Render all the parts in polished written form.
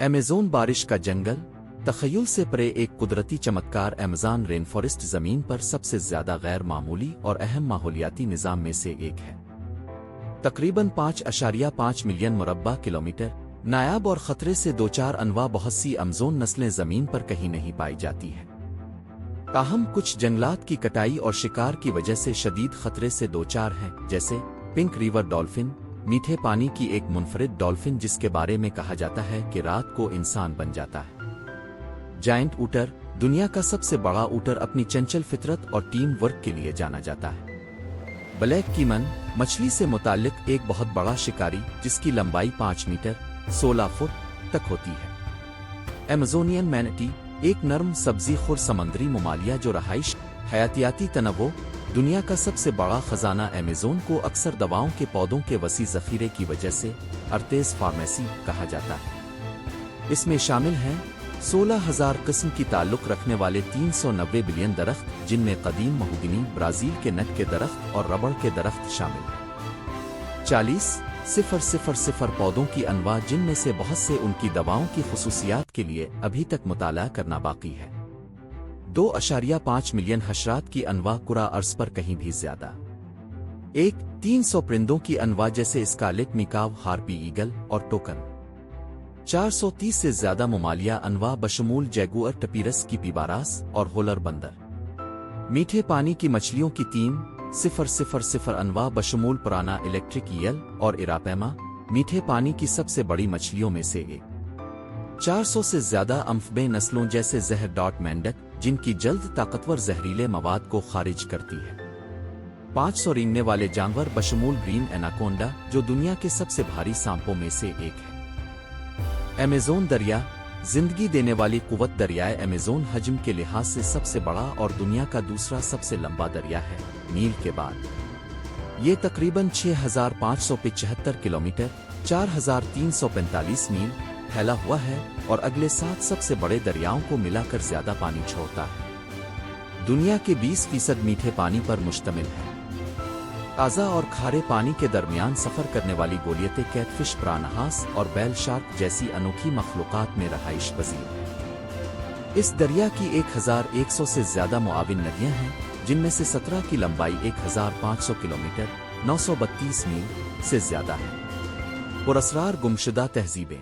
Amazon बारिश का जंगल तख़य्युल से परे एक कुदरती चमत्कार अमेज़न रेन फॉरेस्ट ज़मीन पर सबसे ज़्यादा गैर मामूली और अहम माहौलियाती निज़ाम में से एक है। तकरीबन 5.5 मिलियन मुरब्बा किलोमीटर नायाब और ख़तरे से दो चार अनवा बहुत सी अमेज़न नस्लें ज़मीन पर कहीं नहीं पाई जाती हैं। ताहम कुछ जंगलात की कटाई और शिकार की वजह से शदीद खतरे से दो चार हैं, जैसे पिंक रिवर डॉल्फिन, मीठे पानी की एक मुनफरिद डॉल्फिन जिसके बारे में कहा जाता है कि रात को इंसान बन जाता है। जायंट ऊटर, दुनिया का सबसे बड़ा ऊटर अपनी चंचल फितरत और टीम वर्क के लिए जाना जाता है। ब्लैक कीमन, मछली से मुताल्लिक एक बहुत बड़ा शिकारी जिसकी लंबाई 5 मीटर 16 फुट तक होती है। अमेज़ोनियन मैनेटी, एक नर्म सब्जी खुर समंदरी ममालिया जो रहाइश, हयातियाती तनवो, दुनिया का सबसे बड़ा खजाना अमेज़न को अक्सर दवाओं के पौधों के वसी ज़ख़ीरे की वजह से अर्तेज़ फार्मेसी कहा जाता है। इसमें शामिल हैं 16,000 किस्म की ताल्लुक़ रखने वाले 390 बिलियन दरख्त, जिनमें कदीम महुगनी, ब्राज़ील के नट के दरख्त और रबड़ के दरख्त शामिल हैं। 40,000 पौधों की अनवा, जिनमें से बहुत से उनकी दवाओं की खुसूसियात के लिए अभी तक मुताला करना बाकी है। 2.5 मिलियन हशरात की अनवा कुरा अर्ज पर कहीं भी ज्यादा। 300 परिंदों की अनवा जैसे स्कारलेट मिकाव, हार्पी ईगल और टोकन। 430 से ज्यादा ममालिया अनवा बशमूल जैगुअर, टपीरस की पीबारास और होलर बंदर। मीठे पानी की मछलियों की 3,000 अनवा बशमूल पुराना इलेक्ट्रिक ईल और इरापेमा, मीठे पानी की सबसे बड़ी मछलियों में से एक। 400 से ज्यादा अम्फबे नस्लों जैसे जहर डॉट मेंढक, जिनकी जल्द ताकतवर जहरीले मवाद को खारिज करती है। 500 रेंगने वाले जानवर बशमूल ग्रीन एनाकोंडा, जो दुनिया के सबसे भारी सांपों में से एक है। अमेज़न दरिया, जिंदगी देने वाली कुव्वत। दरियाए अमेज़न हजम के लिहाज से सबसे बड़ा और दुनिया का दूसरा सबसे लंबा दरिया है, नील के बाद। ये तकरीबन 6,575 किलोमीटर 4,345 मील फैला हुआ है और अगले 7 सबसे बड़े दरियाओं को मिलाकर ज्यादा पानी छोड़ता है। दुनिया के 20% मीठे पानी पर मुश्तमिल है। ताज़ा और खारे पानी के दरमियान सफर करने वाली गोलियतें कैटफिश, प्रानहास और बैल शार्क जैसी अनोखी मखलूक़ात में रहाइश पजीर है। इस दरिया की 1,100 से ज्यादा मुआविन नदियां हैं, जिनमें से 17 की लंबाई 1,500 किलोमीटर 932 मील से ज्यादा है। पुरस्रार गुमशुदा तहजीबें।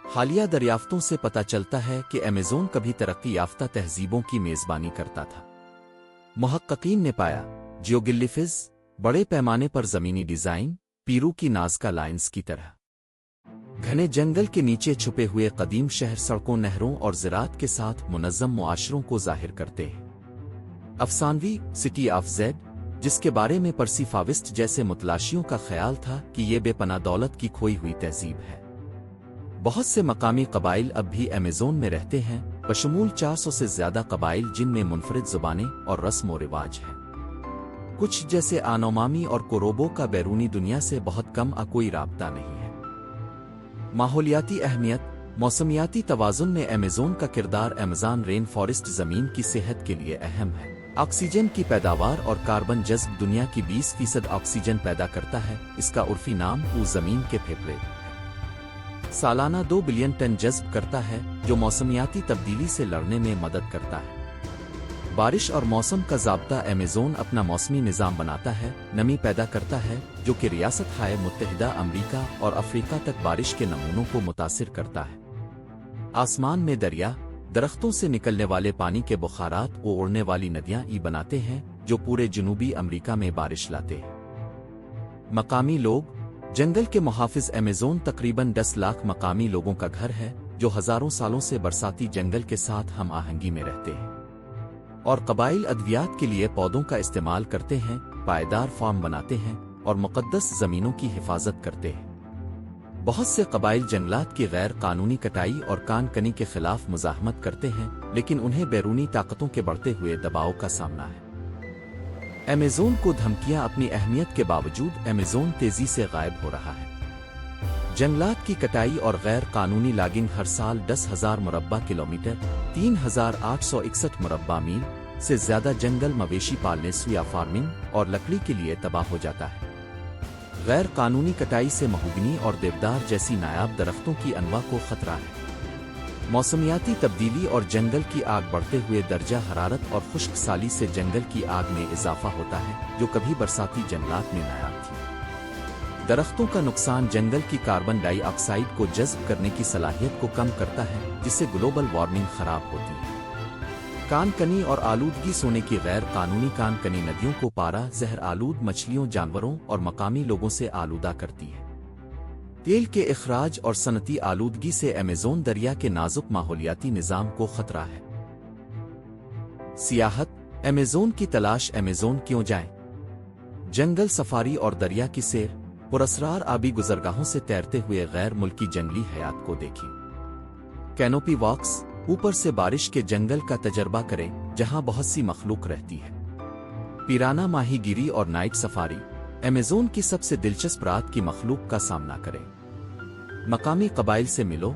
हालिया दरियाफ्तों से पता चलता है कि अमेज़न कभी तरक्की याफ्ता तहजीबों की मेजबानी करता था। मुहक्किकीन ने पाया जियोग्लिफिज, बड़े पैमाने पर जमीनी डिजाइन, पीरू की नाज़का लाइन्स की तरह। घने जंगल के नीचे छुपे हुए कदीम शहर सड़कों, नहरों और ज़राअत के साथ मुनज़्ज़म मुआशरों को जाहिर करते हैं। अफसानवी सिटी ऑफ जेड, जिसके बारे में पर्सी फाविस्ट जैसे मुतलाशियों का ख्याल था कि ये बेपनाह दौलत की खोई हुई तहजीब है। बहुत से मकामी कबाइल अब भी अमेज़न में रहते हैं, बशमूल 400 से ज्यादा कबाइल, जिनमें मुनफरिद ज़ुबानें और रस्म व रिवाज हैं। कुछ जैसे आनोमामी और कोरोबो का बैरूनी दुनिया से बहुत कम कोई राब्ता नहीं है। माहौलियाती अहमियत। मौसमियाती तवाज़ुन में अमेज़न का किरदार अमेज़न रेन फॉरेस्ट ज़मीन की सेहत के लिए अहम है। ऑक्सीजन की पैदावार और कार्बन जज्ब दुनिया की 20% ऑक्सीजन पैदा करता है। इसका उर्फी नाम ज़मीन के फेफड़े है। सालाना 2 बिलियन टन जज्ब करता है, जो मौसमियाती तब्दीली से लड़ने में मदद करता है। बारिश और मौसम का ज़ाब्ता। अमेज़न अपना मौसमी निज़ाम बनाता है, नमी पैदा करता है, जो कि रियासत हाय मुत्तहिदा अमरीका और अफ्रीका तक बारिश के नमूनों को मुतासिर करता है। आसमान में दरिया, दरख्तों से निकलने वाले पानी के बुखारात और उड़ने वाली नदियां बनाते हैं, जो पूरे जनूबी अमरीका में बारिश लाते हैं। मकामी लोग। जंगल के मुहाफिज अमेज़न तकरीबन 10 लाख मकामी लोगों का घर है, जो हजारों सालों से बरसाती जंगल के साथ हम आहंगी में रहते हैं। और कबाइल अद्वियात के लिए पौधों का इस्तेमाल करते हैं, पायदार फार्म बनाते हैं और मुक़द्दस ज़मीनों की हिफाजत करते हैं। बहुत से कबाइल जंगलात की गैर कानूनी कटाई और कान कनी के खिलाफ मुज़ाहमत करते हैं, लेकिन उन्हें बैरूनी ताकतों के बढ़ते हुए दबाव का सामना है। अमेज़न को धमकियां। अपनी अहमियत के बावजूद अमेज़न तेजी से गायब हो रहा है। जंगलात की कटाई और गैर कानूनी लॉगिंग हर साल 10,000 मुरब्बा किलोमीटर 3,861 मुरब्बा मील से ज्यादा जंगल मवेशी पालने, सुया फार्मिंग और लकड़ी के लिए तबाह हो जाता है। गैर कानूनी कटाई से महोगनी और देवदार जैसी नायाब दरख्तों की अनवा को खतरा है। मौसमियाती तब्दीली और जंगल की आग बढ़ते हुए दर्जा हरारत और खुश्क साली से जंगल की आग में इजाफा होता है, जो कभी बरसाती जंगलात में नायाब थी। दरख्तों का नुकसान जंगल की कार्बन डाइऑक्साइड को जज़्ब करने की सलाहियत को कम करता है, जिससे ग्लोबल वार्मिंग खराब होती है। कान कनी और आलूदगी सोने की गैर कानूनी कान कनी नदियों को पारा जहर आलूद मछलियों, जानवरों और मकामी लोगों से आलूदा करती है। तेल के इखराज और सनती आलूदगी से अमेज़न दरिया के नाजुक माहौलियाती निज़ाम को खतरा है। सियाहत, अमेज़न की तलाश। अमेज़न क्यों जाएं? जंगल सफारी और दरिया की सैर, पुरस्रार आबी गुजरगाहों से तैरते हुए गैर मुल्की जंगली हयात को देखें। कैनोपी वॉक्स, ऊपर से बारिश के जंगल का तजर्बा करें जहां बहुत सी मखलूक रहती है। पिराना माहीगीरी और नाइट सफारी, अमेज़न की सबसे दिलचस्प रात की मखलूक का सामना करें। मकामी कबाइल से मिलो,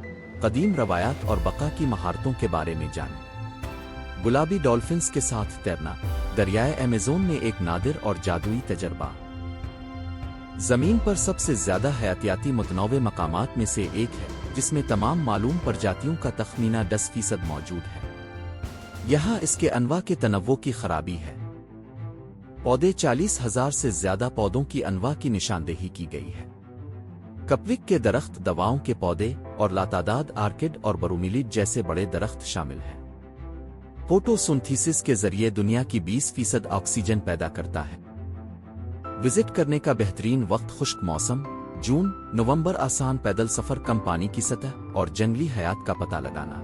कदीम रवायात और बका की महारतों के बारे में जानें। गुलाबी डॉल्फिन्स के साथ तैरना, दरियाए अमेज़न में एक नादिर और जादुई तजर्बा। जमीन पर सबसे ज्यादा हयातियाती मुतनौवे मकामात में से एक है, जिसमें तमाम मालूम प्रजातियों का तखमीना 10% मौजूद है। यहाँ इसके अनवा के तनव्वो की खराबी है। पौधे 40,000 से ज्यादा पौधों की अनवा की निशानदेही की गई है। कपविक के दरख्त, दवाओं के पौधे और लातादाद आर्किड और बरूमिलिड जैसे बड़े दरख्त शामिल हैं। फोटोसिंथेसिस के जरिए दुनिया की 20% ऑक्सीजन पैदा करता है। विजिट करने का बेहतरीन वक्त खुश्क मौसम, जून नवंबर। आसान पैदल सफर, कम पानी की सतह और जंगली हयात का पता लगाना।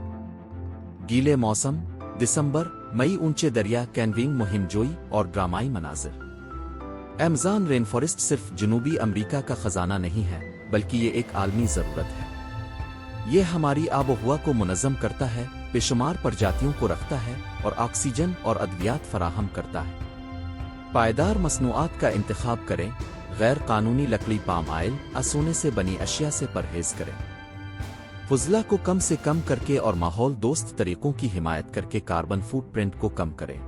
गीले मौसम, दिसंबर मई। ऊंचे दरिया, कैनविंग मुहिमजोई और ड्रामाई मनाजिर। अमेज़न रेनफॉरेस्ट सिर्फ जनूबी अमेरिका का खजाना नहीं है, बल्कि ये एक आलमी जरूरत है। ये हमारी आबोहवा को मुनज़्ज़म करता है, बेशुमार प्रजातियों को रखता है और ऑक्सीजन और अद्वियात फराहम करता है। पायदार मसनूआत का इंतखाब करें। गैर कानूनी लकड़ी, पाम आयल, सोने से बनी अशिया से परहेज करें। फुजला को कम से कम करके और माहौल दोस्त तरीकों की हिमायत करके कार्बन फुटप्रिंट को कम करें।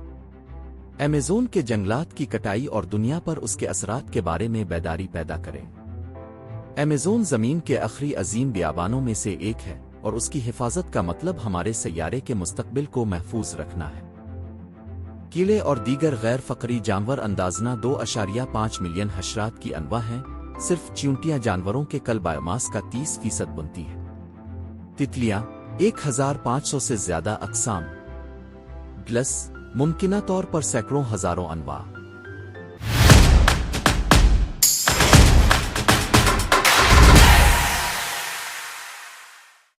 अमेज़न के जंगलात की कटाई और दुनिया पर उसके असरात के बारे में बेदारी पैदा करें। अमेज़न ज़मीन के आखिरी अजीम बियाबानों में से एक है और उसकी हिफाजत का मतलब हमारे सैयारे के मुस्तकबिल को महफूज रखना है। कीड़े और दीगर गैर फकरी जानवर अंदाजना 2.5 मिलियन हशरात की अनवा हैं। सिर्फ चींटियां जानवरों के कल बायोमास का 30% बनती है। तितलियां 1500 से ज्यादा अक़साम। ग्लस मुमकिना तौर पर सैकड़ों हजारों अनवा।